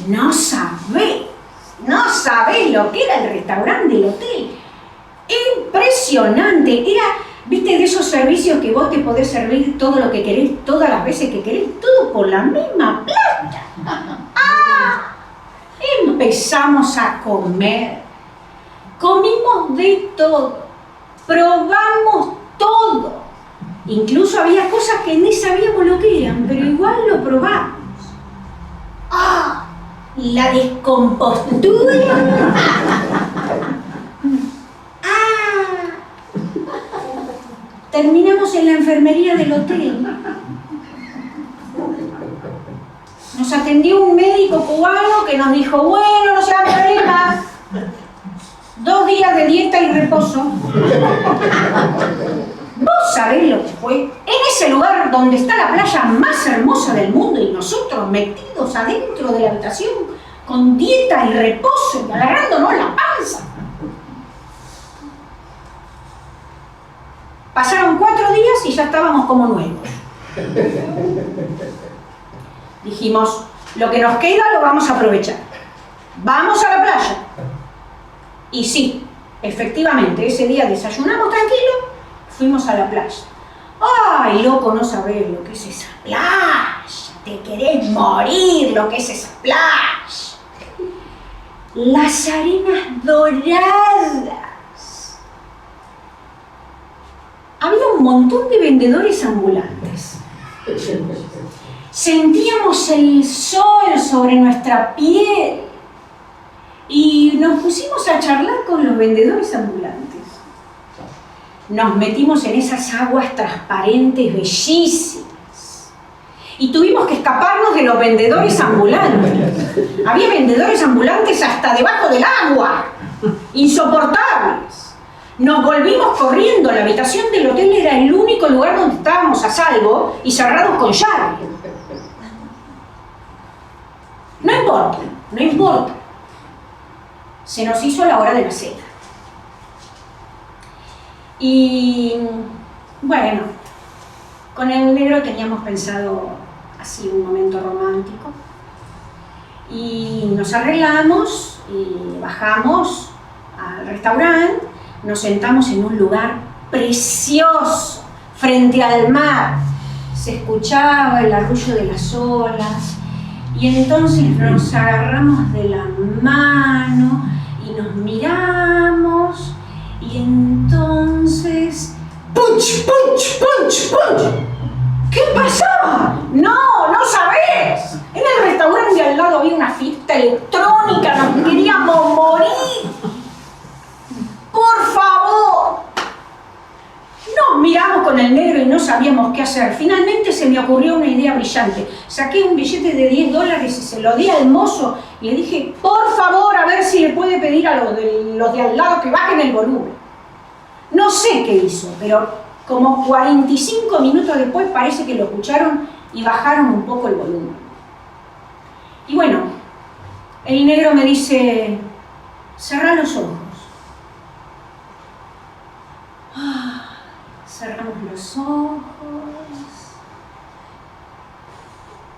No sabés lo que era el restaurante del hotel. Impresionante. Era, viste, de esos servicios que vos te podés servir todo lo que querés, todas las veces que querés, todo por la misma plata. Empezamos a comer. Comimos de todo. Probamos todo. Incluso había cosas que ni sabíamos lo que eran, pero igual lo probamos. La descompostura. Terminamos en la enfermería del hotel. Nos atendió un médico cubano que nos dijo, bueno, no se hagan problemas. 2 días de dieta y reposo. ¿Vos sabés lo que fue? En ese lugar donde está la playa más hermosa del mundo y nosotros metidos adentro de la habitación con dieta y reposo y agarrándonos la panza. Pasaron 4 días y ya estábamos como nuevos. Dijimos, lo que nos queda lo vamos a aprovechar. Vamos a la playa. Y sí, efectivamente, ese día desayunamos tranquilo, fuimos a la playa. ¡Ay, loco, no sabés lo que es esa playa! Te querés morir lo que es esa playa. Las arenas doradas. Había un montón de vendedores ambulantes. Sentíamos el sol sobre nuestra piel y nos pusimos a charlar con los vendedores ambulantes. Nos metimos en esas aguas transparentes bellísimas y tuvimos que escaparnos de los vendedores ambulantes. Había vendedores ambulantes hasta debajo del agua, insoportables. Nos volvimos corriendo. La habitación del hotel era el único lugar donde estábamos a salvo y cerrados con llave. No importa. Se nos hizo la hora de la cena. Y bueno, con el negro teníamos pensado así un momento romántico. Y nos arreglamos y bajamos al restaurante, nos sentamos en un lugar precioso, frente al mar. Se escuchaba el arrullo de las olas y entonces nos agarramos de la mano y nos miramos y entonces... ¡Punch, punch, punch, punch! ¿Qué pasaba? No sabés. En el restaurante de al lado había una fiesta electrónica, nos queríamos morir. Por favor. Nos miramos con el negro y no sabíamos qué hacer. Finalmente se me ocurrió una idea brillante. Saqué un billete de $10 y se lo di al mozo y le dije, por favor, a ver si le puede pedir a los de al lado que bajen el volumen. No sé qué hizo, pero como 45 minutos después parece que lo escucharon y bajaron un poco el volumen. Y bueno, el negro me dice, cerrá los ojos. Cerramos los ojos.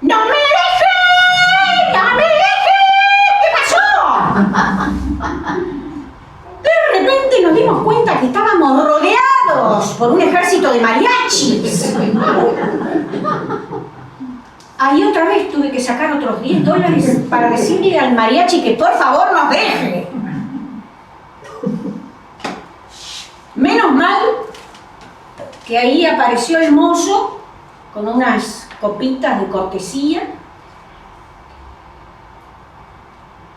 ¡No me dejes! ¡No me dejes! ¿Qué pasó? De repente nos dimos cuenta que estábamos rodeados por un ejército de mariachis. sacar otros $10 para decirle al mariachi que por favor nos deje. Menos mal que ahí apareció el mozo con unas copitas de cortesía.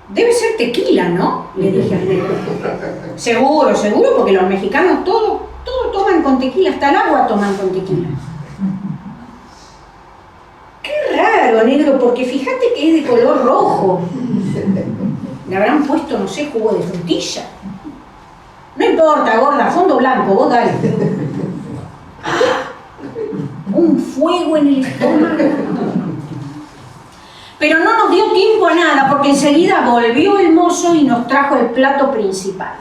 Debe ser tequila, ¿no? Le dije al negro. Seguro, seguro, porque los mexicanos todo toman con tequila, hasta el agua toman con tequila. Qué raro, negro, porque fíjate que es de color rojo. Le habrán puesto, no sé, jugo de frutilla. No importa, gorda, fondo blanco, vos dale. Un fuego en el estómago. Pero no nos dio tiempo a nada, porque enseguida volvió el mozo y nos trajo el plato principal.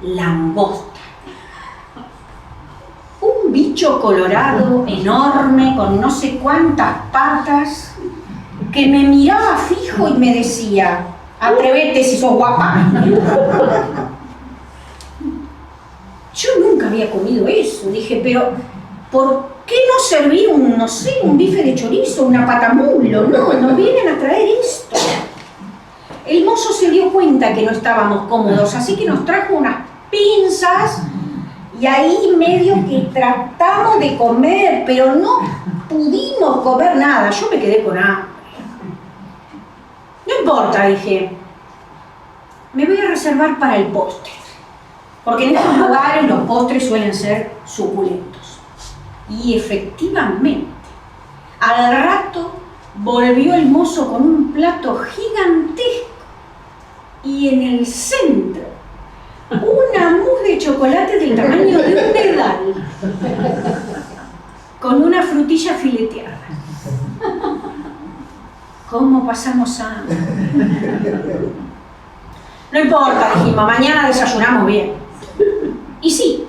Langosta. Un bicho colorado, enorme, con no sé cuántas patas, que me miraba fijo y me decía: atrévete si sos guapa. Yo nunca había comido eso. Dije, pero ¿por qué no servir un bife de chorizo, una patamulo? No, nos vienen a traer esto. El mozo se dio cuenta que no estábamos cómodos, así que nos trajo unas pinzas y ahí medio que tratamos de comer, pero no pudimos comer nada. Yo me quedé con hambre. No importa, dije, me voy a reservar para el postre, porque en estos lugares los postres suelen ser suculentos. Y efectivamente, al rato volvió el mozo con un plato gigantesco y en el centro una mousse de chocolate del tamaño de un dedal con una frutilla fileteada. ¿Cómo pasamos hambre? No importa, dijimos, mañana desayunamos bien. Y sí,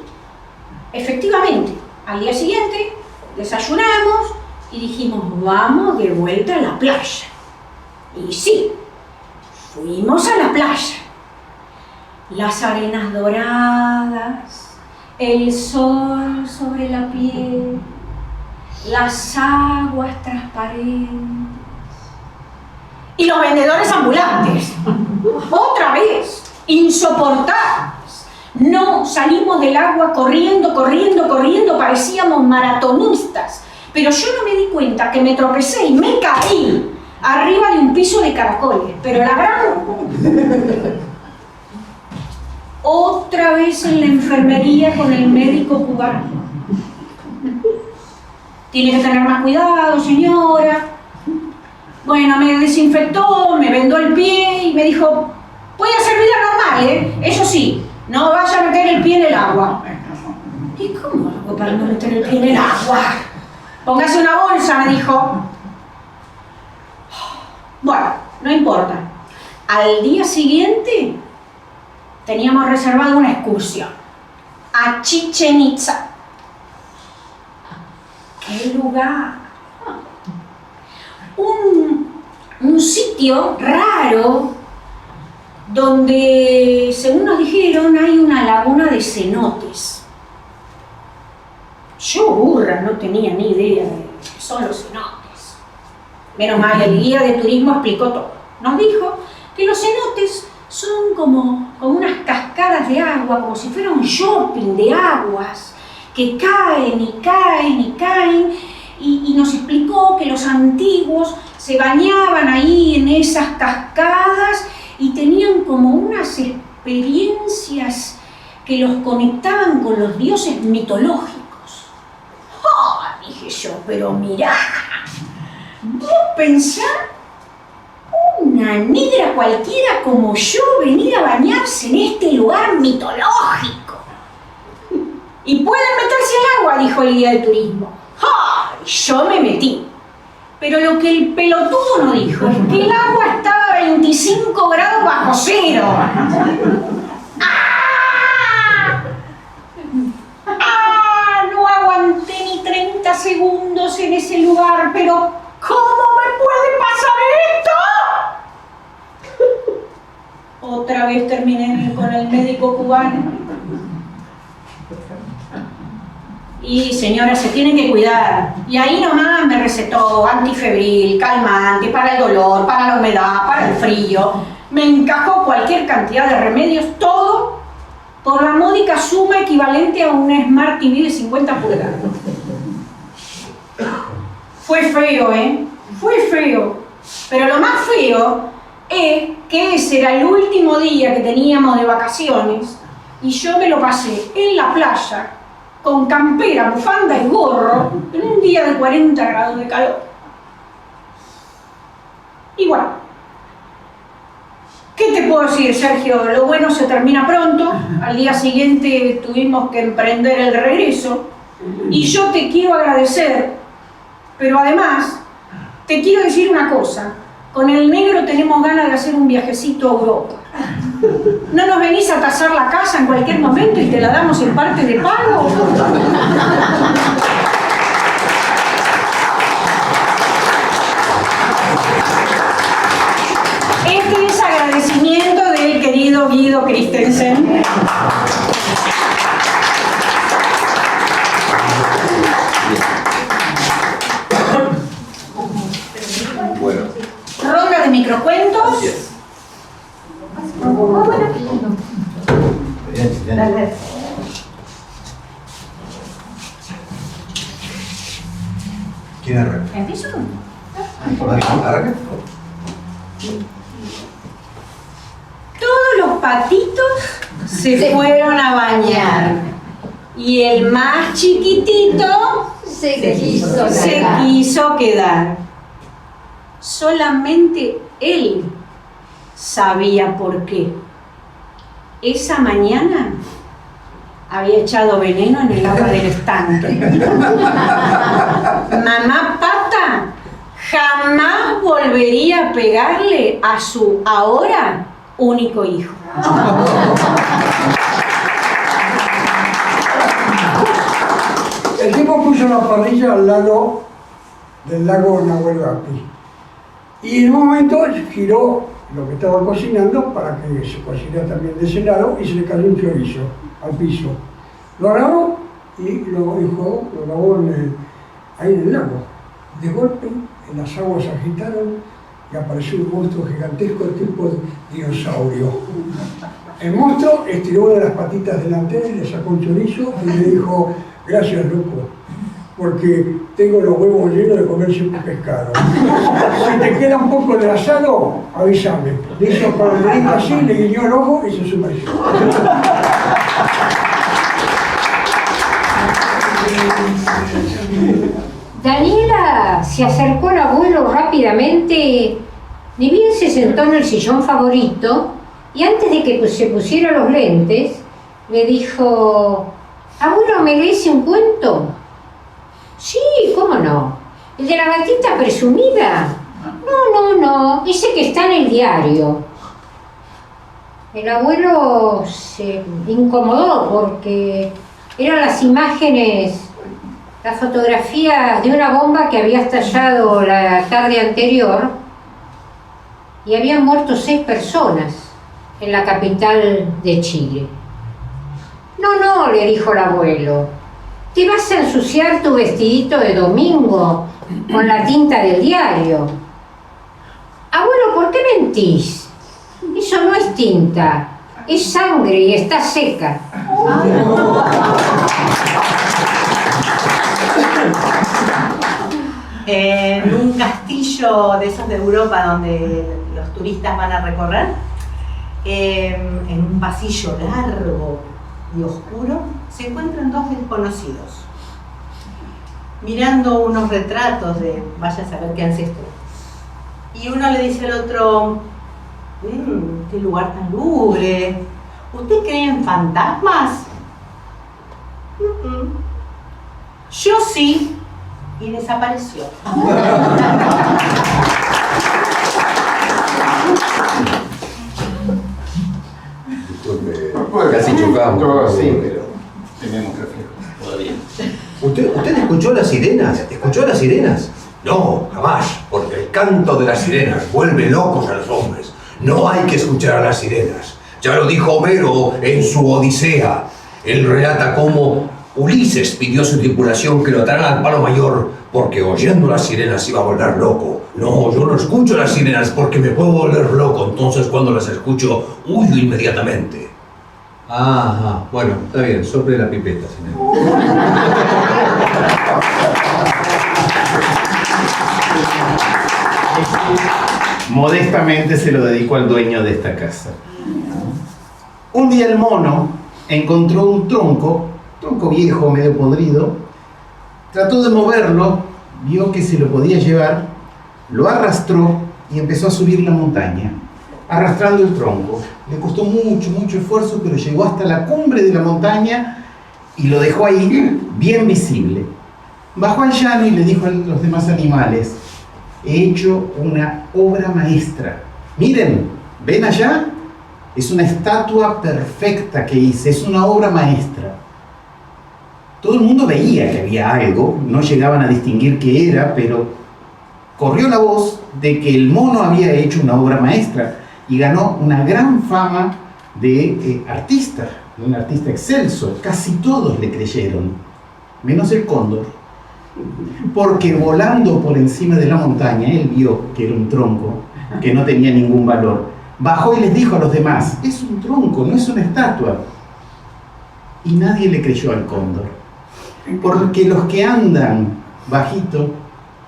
efectivamente, al día siguiente desayunamos y dijimos, vamos de vuelta a la playa. Y sí, fuimos a la playa. Las arenas doradas, el sol sobre la piel, las aguas transparentes y los vendedores ambulantes. Otra vez, insoportables. No salimos del agua corriendo, parecíamos maratonistas. Pero yo no me di cuenta que me tropecé y me caí arriba de un piso de caracoles. Pero la gran... Otra vez en la enfermería con el médico cubano. Tiene que tener más cuidado, señora. Bueno, me desinfectó, me vendó el pie y me dijo, puede hacer vida normal, eso sí, no vaya a meter el pie en el agua. ¿Y cómo hago para no meter el pie en el agua? Póngase una bolsa, me dijo. Bueno, no importa. Al día siguiente teníamos reservado una excursión a Chichén Itzá. ¡Qué lugar! Un sitio raro donde, según nos dijeron, hay una laguna de cenotes. Yo, burra, no tenía ni idea de qué son los cenotes. Menos mal, el guía de turismo explicó todo. Nos dijo que los cenotes son como unas cascadas de agua, como si fuera un shopping de aguas, que caen y caen y caen, y nos explicó que los antiguos se bañaban ahí en esas cascadas y tenían como unas experiencias que los conectaban con los dioses mitológicos. ¡Oh! Dije yo, pero mirá, vos pensá, una negra cualquiera como yo venir a bañarse en este lugar mitológico. Y pueden meterse al agua, dijo el guía de turismo. ¡Ah! Yo me metí. Pero lo que el pelotudo no dijo es que el agua estaba a 25 grados bajo cero. ¡Ah! ¡Ah! No aguanté ni 30 segundos en ese lugar, pero ¿cómo me puede pasar esto? Otra vez terminé con el médico cubano. Y señora, se tiene que cuidar. Y ahí nomás me recetó antifebril, calmante, para el dolor, para la humedad, para el frío. Me encajó cualquier cantidad de remedios, todo por la módica suma equivalente a un Smart TV de 50 pulgadas. Fue feo, ¿eh? Fue feo. Pero lo más feo es que ese era el último día que teníamos de vacaciones y yo me lo pasé en la playa con campera, bufanda y gorro en un día de 40 grados de calor. Y bueno, ¿qué te puedo decir, Sergio? Lo bueno se termina pronto. Al día siguiente tuvimos que emprender el regreso y yo te quiero agradecer, pero además te quiero decir una cosa. Con el negro tenemos ganas de hacer un viajecito a Europa. ¿No nos venís a tasar la casa en cualquier momento y te la damos en parte de pago? Este es agradecimiento del querido Guido Christensen. Bueno. Ronda de microcuentos. Así es. Dale. ¿Quién arranca? ¿Empiezo? ¿Arranca? Todos los patitos se fueron a bañar y el más chiquitito Se se quiso quedar. Solamente él sabía por qué. Esa mañana había echado veneno en el agua del estanque. Mamá Pata jamás volvería a pegarle a su ahora único hijo. El tipo puso una parrilla al lado del lago Nahuel Huapi. Y en un momento giró lo que estaba cocinando para que se cocinara también de ese lado y se le cayó un chorizo al piso. Lo agarró y lo lavó ahí en el lago. De golpe, las aguas se agitaron y apareció un monstruo gigantesco tipo dinosaurio. El monstruo estiró una de las patitas delanteras, le sacó un chorizo y le dijo: gracias, loco, porque tengo los huevos llenos de comer siempre pescado. Si te queda un poco de asado, avísame. Le hizo con el dedito así, le guiñó el ojo y se sumergió. Daniela se acercó al abuelo rápidamente, ni bien se sentó en el sillón favorito y antes de que se pusiera los lentes, le dijo: abuelo, ¿me lees un cuento? Sí, ¿cómo no? ¿El de la gatita presumida? No, ese que está en el diario. El abuelo se incomodó porque eran las imágenes, la fotografía de una bomba que había estallado la tarde anterior y habían muerto 6 personas en la capital de Chile. No, le dijo el abuelo, te vas a ensuciar tu vestidito de domingo con la tinta del diario. Abuelo, ¿por qué mentís? Eso no es tinta, es sangre y está seca. En un castillo de esos de Europa donde los turistas van a recorrer, en un pasillo largo y oscuro, se encuentran 2 desconocidos mirando unos retratos de vaya a saber qué ancestro. Y uno le dice al otro: qué lugar tan lúgubre, ¿usted cree en fantasmas? Yo sí. Y desapareció. Disculpe, casi chocamos. Sí, pero tenemos reflejos todavía. ¿Usted escuchó las sirenas? ¿Escuchó las sirenas? No, jamás, porque el canto de las sirenas vuelve locos a los hombres. No hay que escuchar a las sirenas. Ya lo dijo Homero en su Odisea. Él relata cómo Ulises pidió a su tripulación que lo ataran al palo mayor porque oyendo las sirenas iba a volver loco. No, yo no escucho las sirenas porque me puedo volver loco, entonces cuando las escucho, huyo inmediatamente. Ajá, bueno, está bien, sople la pipeta, señor. Modestamente se lo dedico al dueño de esta casa. Un día el mono encontró un tronco viejo, medio podrido, trató de moverlo, vio que se lo podía llevar, lo arrastró y empezó a subir la montaña, arrastrando el tronco. Le costó mucho esfuerzo, pero llegó hasta la cumbre de la montaña y lo dejó ahí bien visible. Bajó al llano y le dijo a los demás animales: he hecho una obra maestra. Miren, ¿ven allá? Es una estatua perfecta que hice, es una obra maestra. Todo el mundo veía que había algo, no llegaban a distinguir qué era, pero corrió la voz de que el mono había hecho una obra maestra y ganó una gran fama de artista, un artista excelso. Casi todos le creyeron, menos el cóndor, porque volando por encima de la montaña, él vio que era un tronco, que no tenía ningún valor. Bajó y les dijo a los demás: es un tronco, no es una estatua. Y nadie le creyó al cóndor, porque los que andan bajito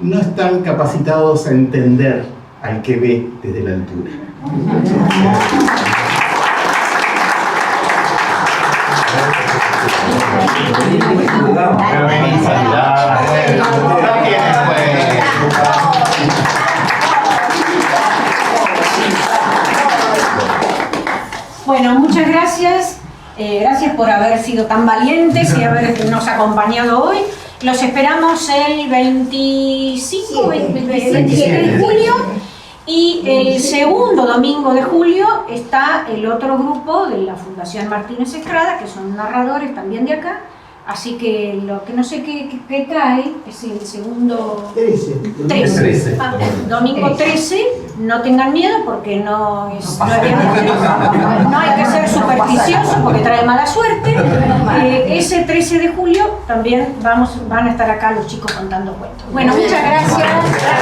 no están capacitados a entender al que ve desde la altura. Bueno, muchas gracias. Gracias por haber sido tan valientes y habernos acompañado hoy. Los esperamos el 25, 27 de julio. Y el segundo domingo de julio está el otro grupo de la Fundación Martínez Estrada, que son narradores también de acá. Así que lo que no sé qué cae es el segundo... 13. Domingo 13, no tengan miedo porque no hay que ser supersticioso porque trae mala suerte. Ese 13 de julio también van a estar acá los chicos contando cuentos. Bueno, muchas gracias. Gracias.